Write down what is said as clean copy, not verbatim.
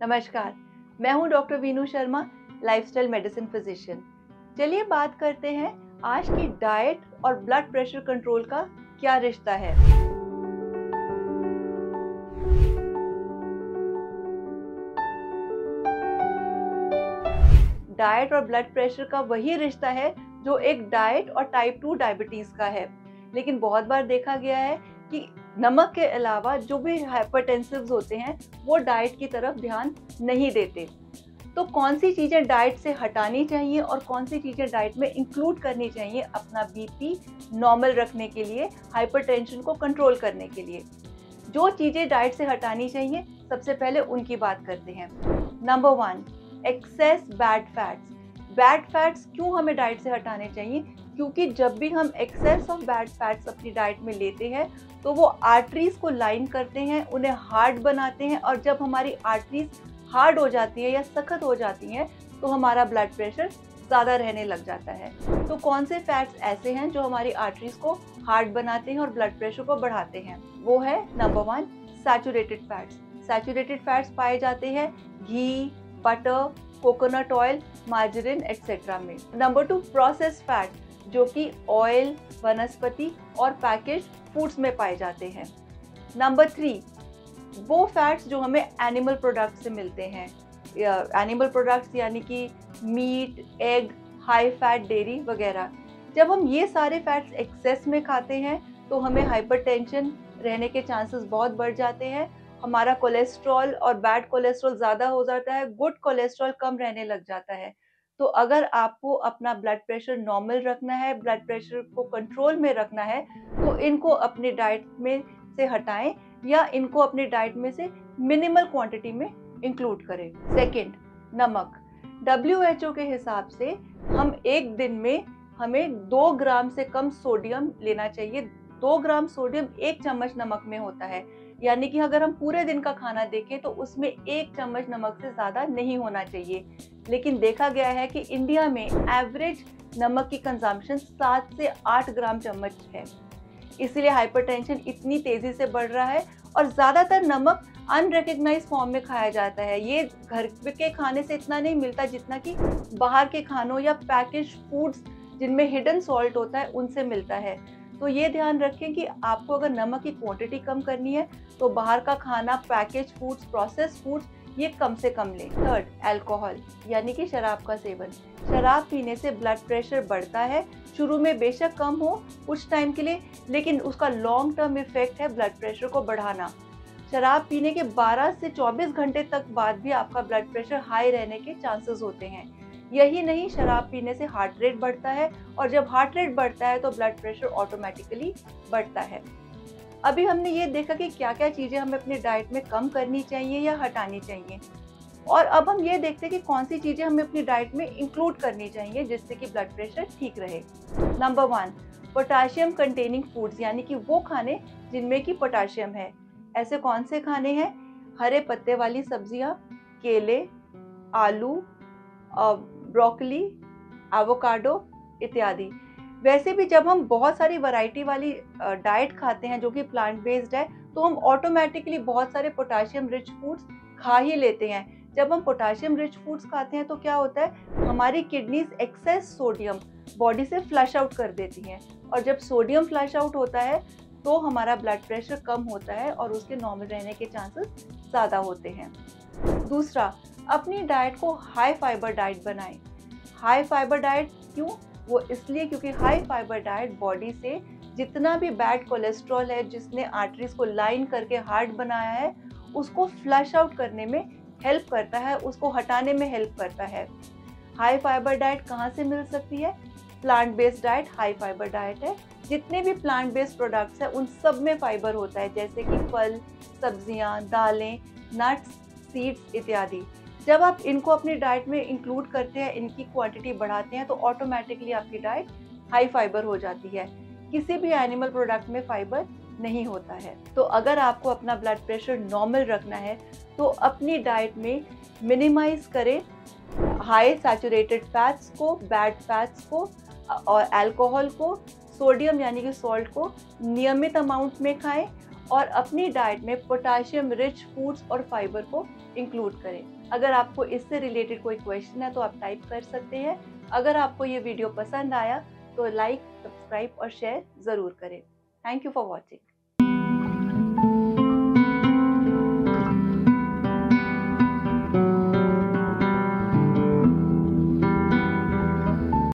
नमस्कार, मैं हूं doctor Veenu Sharma, lifestyle medicine physician. चलिए बात करते हैं आज की डाइट और ब्लड प्रेशर कंट्रोल का क्या रिश्ता है। डाइट और ब्लड प्रेशर का वही रिश्ता है जो एक डाइट और टाइप 2 डायबिटीज का है। लेकिन बहुत बार देखा गया है कि नमक के अलावा जो भी हाइपरटेंसिव्स होते हैं वो डाइट की तरफ ध्यान नहीं देते। तो कौन सी चीज़ें डाइट से हटानी चाहिए और कौन सी चीज़ें डाइट में इंक्लूड करनी चाहिए अपना बीपी नॉर्मल रखने के लिए, हाइपरटेंशन को कंट्रोल करने के लिए। जो चीज़ें डाइट से हटानी चाहिए सबसे पहले उनकी बात करते हैं। Number 1, excess bad fats. Bad fats क्यों हमें डाइट से हटाने चाहिए? क्योंकि जब भी हम एक्सेस ऑफ बैड फैट्स अपनी डाइट में लेते हैं तो वो आर्टरीज को लाइन करते हैं, उन्हें हार्ड बनाते हैं, और जब हमारी आर्टरीज हार्ड हो जाती है या सख्त हो जाती हैं तो हमारा ब्लड प्रेशर ज़्यादा रहने लग जाता है। तो कौन से फैट्स ऐसे हैं जो हमारी आर्टरीज को हार्ड बनाते हैं और ब्लड प्रेशर को बढ़ाते हैं? वो है number 1, saturated fats. Saturated fats पाए जाते हैं घी, butter, coconut oil, margarine etcetera में। नंबर 2, प्रोसेस्ड फैट, जो कि ऑयल, वनस्पति और पैकेज फूड्स में पाए जाते हैं। नंबर 3, वो फैट्स जो हमें एनिमल प्रोडक्ट से मिलते हैं। एनिमल प्रोडक्ट्स यानी कि meat, egg, high fat dairy वगैरह। जब हम ये सारे फैट्स एक्सेस में खाते हैं तो हमें हाइपरटेंशन रहने के चांसेस बहुत बढ़ जाते हैं। हमारा कोलेस्ट्रॉल और बैड कोलेस्ट्रॉल ज़्यादा हो जाता है, गुड कोलेस्ट्रॉल कम रहने लग जाता है। तो अगर आपको अपना ब्लड प्रेशर नॉर्मल रखना है, ब्लड प्रेशर को कंट्रोल में रखना है, तो इनको अपनी डाइट में से हटाएं या इनको अपनी डाइट में से मिनिमल क्वांटिटी में इंक्लूड करें। सेकंड, नमक। WHO के हिसाब से हम एक दिन में हमें 2 ग्राम से कम सोडियम लेना चाहिए। 2 ग्राम सोडियम 1 चम्मच नमक में होता है, यानी कि अगर हम पूरे दिन का खाना देखें तो उसमें 1 चम्मच नमक से ज़्यादा नहीं होना चाहिए। लेकिन देखा गया है कि इंडिया में एवरेज नमक की कंजम्पशन 7 से 8 ग्राम चम्मच है। इसीलिए हाइपरटेंशन इतनी तेज़ी से बढ़ रहा है और ज़्यादातर नमक अनरिकग्नाइज फॉर्म में खाया जाता है। ये घर के खाने से इतना नहीं मिलता जितना कि बाहर के खानों या पैकेज फूड्स जिनमें हिडन सॉल्ट होता है उनसे मिलता है। तो ये ध्यान रखें कि आपको अगर नमक की क्वांटिटी कम करनी है तो बाहर का खाना, पैकेज फूड्स, प्रोसेस्ड फूड्स ये कम से कम लें। थर्ड, अल्कोहल यानी कि शराब का सेवन। शराब पीने से ब्लड प्रेशर बढ़ता है। शुरू में बेशक कम हो कुछ टाइम के लिए, लेकिन उसका लॉन्ग टर्म इफेक्ट है ब्लड प्रेशर को बढ़ाना। शराब पीने के 12 से 24 घंटे तक बाद भी आपका ब्लड प्रेशर हाई रहने के चांसेस होते हैं। यही नहीं, शराब पीने से हार्ट रेट बढ़ता है और जब हार्ट रेट बढ़ता है तो ब्लड प्रेशर ऑटोमेटिकली बढ़ता है। अभी हमने ये देखा कि क्या क्या चीज़ें हमें अपनी डाइट में कम करनी चाहिए या हटानी चाहिए, और अब हम ये देखते हैं कि कौन सी चीज़ें हमें अपनी डाइट में इंक्लूड करनी चाहिए जिससे कि ब्लड प्रेशर ठीक रहे। नंबर 1, पोटाशियम कंटेनिंग फूड्स, यानी कि वो खाने जिनमें कि पोटाशियम है। ऐसे कौन से खाने हैं? हरे पत्ते वाली सब्जियां, केले, आलू, ब्रोकली, एवोकाडो इत्यादि। वैसे भी जब हम बहुत सारी वैरायटी वाली डाइट खाते हैं जो कि प्लांट बेस्ड है तो हम ऑटोमेटिकली बहुत सारे पोटाशियम रिच फूड्स खा ही लेते हैं। जब हम पोटाशियम रिच फूड्स खाते हैं तो क्या होता है, हमारी किडनीज एक्सेस सोडियम बॉडी से फ्लश आउट कर देती हैं, और जब सोडियम फ्लश आउट होता है तो हमारा ब्लड प्रेशर कम होता है और उसके नॉर्मल रहने के चांसेस ज़्यादा होते हैं। दूसरा, अपनी डाइट को हाई फाइबर डाइट बनाएं। हाई फाइबर डाइट क्यों? वो इसलिए क्योंकि हाई फाइबर डाइट बॉडी से जितना भी बैड कोलेस्ट्रॉल है जिसने आर्टरीज को लाइन करके हार्ड बनाया है उसको फ्लश आउट करने में हेल्प करता है, उसको हटाने में हेल्प करता है। हाई फाइबर डाइट कहाँ से मिल सकती है? Plant based diet high fibre diet है। जितने भी प्लांट बेस्ड प्रोडक्ट्स हैं उन सब में फाइबर होता है, जैसे कि फल, सब्जियां, दालें, नट्स, सीड्स इत्यादि। जब आप इनको अपनी डाइट में इंक्लूड करते हैं, इनकी क्वांटिटी बढ़ाते हैं तो ऑटोमेटिकली आपकी डाइट हाई फाइबर हो जाती है। किसी भी एनिमल प्रोडक्ट में फाइबर नहीं होता है। तो अगर आपको अपना ब्लड प्रेशर नॉर्मल रखना है तो अपनी डाइट में मिनिमाइज करें हाई सैचुरेटेड फैट्स को, बैड फैट्स को और अल्कोहल को, सोडियम यानी कि सॉल्ट को नियमित अमाउंट में खाएं और अपनी डाइट में पोटाशियम रिच फूड्स और फाइबर को इंक्लूड करें। अगर आपको इससे रिलेटेड कोई क्वेश्चन है तो आप टाइप कर सकते हैं। अगर आपको ये वीडियो पसंद आया तो लाइक, सब्सक्राइब और शेयर ज़रूर करें। Thank you for watching.